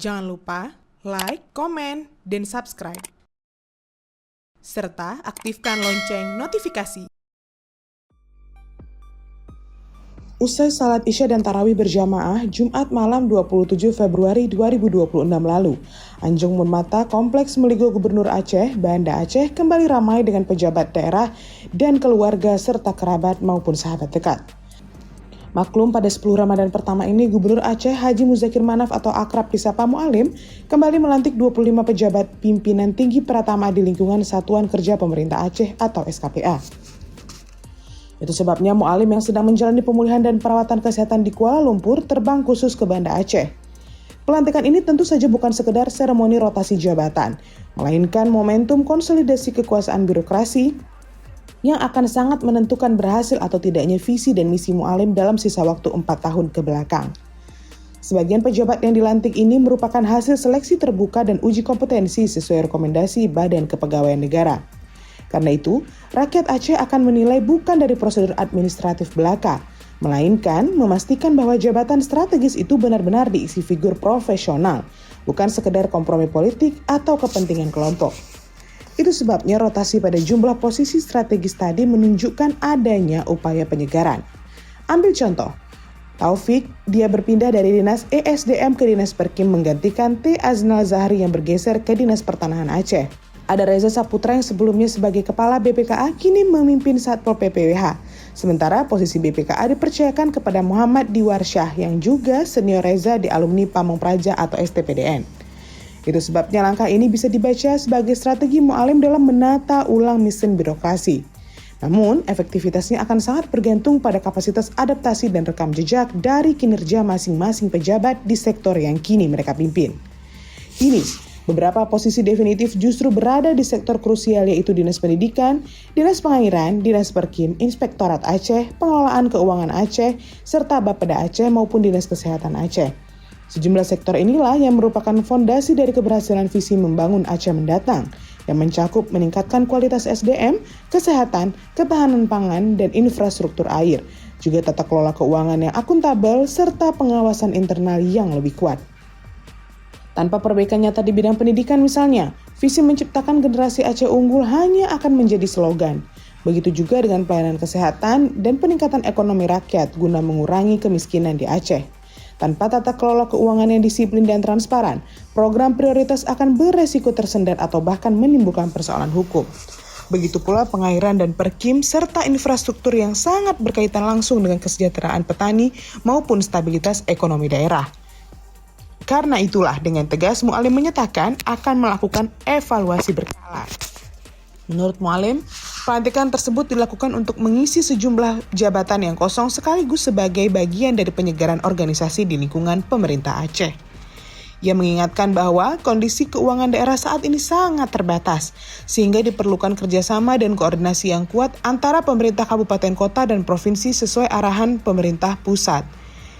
Jangan lupa like, komen, dan subscribe. Serta aktifkan lonceng notifikasi. Usai salat Isya dan Tarawih berjamaah Jumat malam 27 Februari 2026 lalu, Anjung Monmata Kompleks Meligo Gubernur Aceh, Banda Aceh kembali ramai dengan pejabat daerah dan keluarga serta kerabat maupun sahabat dekat. Maklum pada 10 Ramadan pertama ini, Gubernur Aceh Haji Muzakir Manaf atau akrab disapa Mu'alim kembali melantik 25 pejabat pimpinan tinggi Pratama di lingkungan Satuan Kerja Pemerintah Aceh atau SKPA. Itu sebabnya Mu'alim yang sedang menjalani pemulihan dan perawatan kesehatan di Kuala Lumpur terbang khusus ke Banda Aceh. Pelantikan ini tentu saja bukan sekedar seremoni rotasi jabatan, melainkan momentum konsolidasi kekuasaan birokrasi yang akan sangat menentukan berhasil atau tidaknya visi dan misi Mu'alim dalam sisa waktu 4 tahun ke belakang. Sebagian pejabat yang dilantik ini merupakan hasil seleksi terbuka dan uji kompetensi sesuai rekomendasi Badan Kepegawaian Negara. Karena itu, rakyat Aceh akan menilai bukan dari prosedur administratif belaka, melainkan memastikan bahwa jabatan strategis itu benar-benar diisi figur profesional, bukan sekedar kompromi politik atau kepentingan kelompok. Itu sebabnya rotasi pada jumlah posisi strategis tadi menunjukkan adanya upaya penyegaran. Ambil contoh, Taufik, dia berpindah dari Dinas ESDM ke Dinas Perkim menggantikan T. Aznal Zahri yang bergeser ke Dinas Pertanahan Aceh. Ada Reza Saputra yang sebelumnya sebagai Kepala BPKA kini memimpin Satpol PPWH. Sementara posisi BPKA dipercayakan kepada Muhammad Diwarsyah yang juga senior Reza di alumni Pamong Praja atau STPDN. Itu sebabnya langkah ini bisa dibaca sebagai strategi Mu'alim dalam menata ulang mesin birokrasi. Namun, efektivitasnya akan sangat bergantung pada kapasitas adaptasi dan rekam jejak dari kinerja masing-masing pejabat di sektor yang kini mereka pimpin. Ini beberapa posisi definitif justru berada di sektor krusial yaitu Dinas Pendidikan, Dinas Pengairan, Dinas Perkim, Inspektorat Aceh, Pengelolaan Keuangan Aceh, serta Bapeda Aceh maupun Dinas Kesehatan Aceh. Sejumlah sektor inilah yang merupakan fondasi dari keberhasilan visi membangun Aceh mendatang, yang mencakup meningkatkan kualitas SDM, kesehatan, ketahanan pangan, dan infrastruktur air, juga tata kelola keuangan yang akuntabel, serta pengawasan internal yang lebih kuat. Tanpa perbaikan nyata di bidang pendidikan misalnya, visi menciptakan generasi Aceh unggul hanya akan menjadi slogan. Begitu juga dengan pelayanan kesehatan dan peningkatan ekonomi rakyat guna mengurangi kemiskinan di Aceh. Tanpa tata kelola keuangan yang disiplin dan transparan, program prioritas akan beresiko tersendat atau bahkan menimbulkan persoalan hukum. Begitu pula pengairan dan perkim serta infrastruktur yang sangat berkaitan langsung dengan kesejahteraan petani maupun stabilitas ekonomi daerah. Karena itulah dengan tegas Mu'alim menyatakan akan melakukan evaluasi berkala. Menurut Mu'alim, pelantikan tersebut dilakukan untuk mengisi sejumlah jabatan yang kosong sekaligus sebagai bagian dari penyegaran organisasi di lingkungan pemerintah Aceh. Ia mengingatkan bahwa kondisi keuangan daerah saat ini sangat terbatas, sehingga diperlukan kerjasama dan koordinasi yang kuat antara pemerintah kabupaten kota dan provinsi sesuai arahan pemerintah pusat.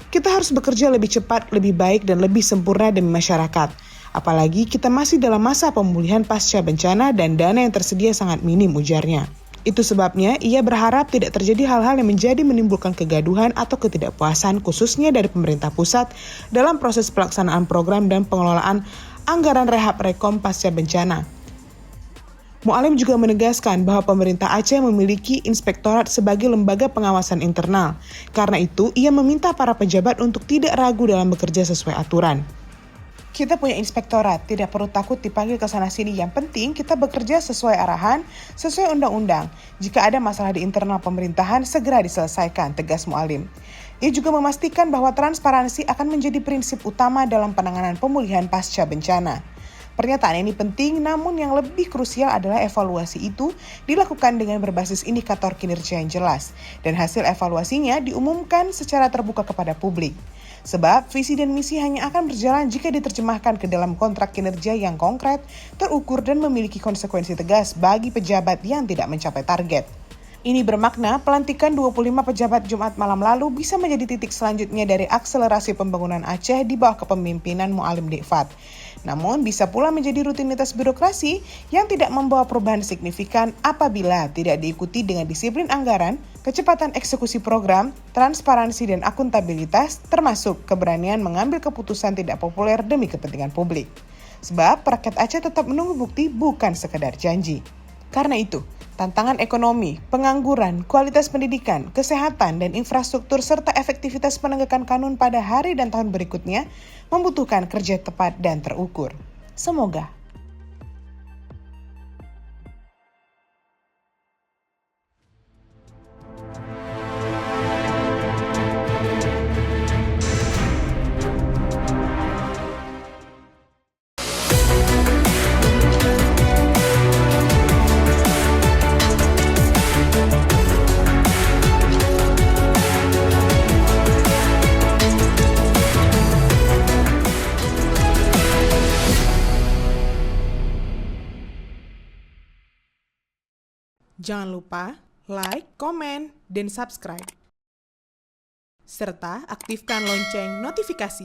Kita harus bekerja lebih cepat, lebih baik, dan lebih sempurna demi masyarakat. Apalagi kita masih dalam masa pemulihan pasca bencana dan dana yang tersedia sangat minim, ujarnya. Itu sebabnya ia berharap tidak terjadi hal-hal yang menimbulkan kegaduhan atau ketidakpuasan khususnya dari pemerintah pusat dalam proses pelaksanaan program dan pengelolaan anggaran rehab rekom pasca bencana. Mu'alim juga menegaskan bahwa pemerintah Aceh memiliki inspektorat sebagai lembaga pengawasan internal. Karena itu, ia meminta para pejabat untuk tidak ragu dalam bekerja sesuai aturan. Kita punya inspektorat, tidak perlu takut dipanggil ke sana-sini. Yang penting kita bekerja sesuai arahan, sesuai undang-undang. Jika ada masalah di internal pemerintahan, segera diselesaikan, tegas Mu'alim. Ia juga memastikan bahwa transparansi akan menjadi prinsip utama dalam penanganan pemulihan pasca bencana. Pernyataan ini penting, namun yang lebih krusial adalah evaluasi itu dilakukan dengan berbasis indikator kinerja yang jelas, dan hasil evaluasinya diumumkan secara terbuka kepada publik. Sebab visi dan misi hanya akan berjalan jika diterjemahkan ke dalam kontrak kinerja yang konkret, terukur, dan memiliki konsekuensi tegas bagi pejabat yang tidak mencapai target. Ini bermakna pelantikan 25 pejabat Jumat malam lalu bisa menjadi titik selanjutnya dari akselerasi pembangunan Aceh di bawah kepemimpinan Mu'alim Dikfat. Namun bisa pula menjadi rutinitas birokrasi yang tidak membawa perubahan signifikan apabila tidak diikuti dengan disiplin anggaran, kecepatan eksekusi program, transparansi dan akuntabilitas, termasuk keberanian mengambil keputusan tidak populer demi kepentingan publik. Sebab rakyat Aceh tetap menunggu bukti bukan sekedar janji. Karena itu, tantangan ekonomi, pengangguran, kualitas pendidikan, kesehatan, dan infrastruktur serta efektivitas penegakan kanun pada hari dan tahun berikutnya membutuhkan kerja tepat dan terukur. Semoga. Jangan lupa like, komen, dan subscribe. Serta aktifkan lonceng notifikasi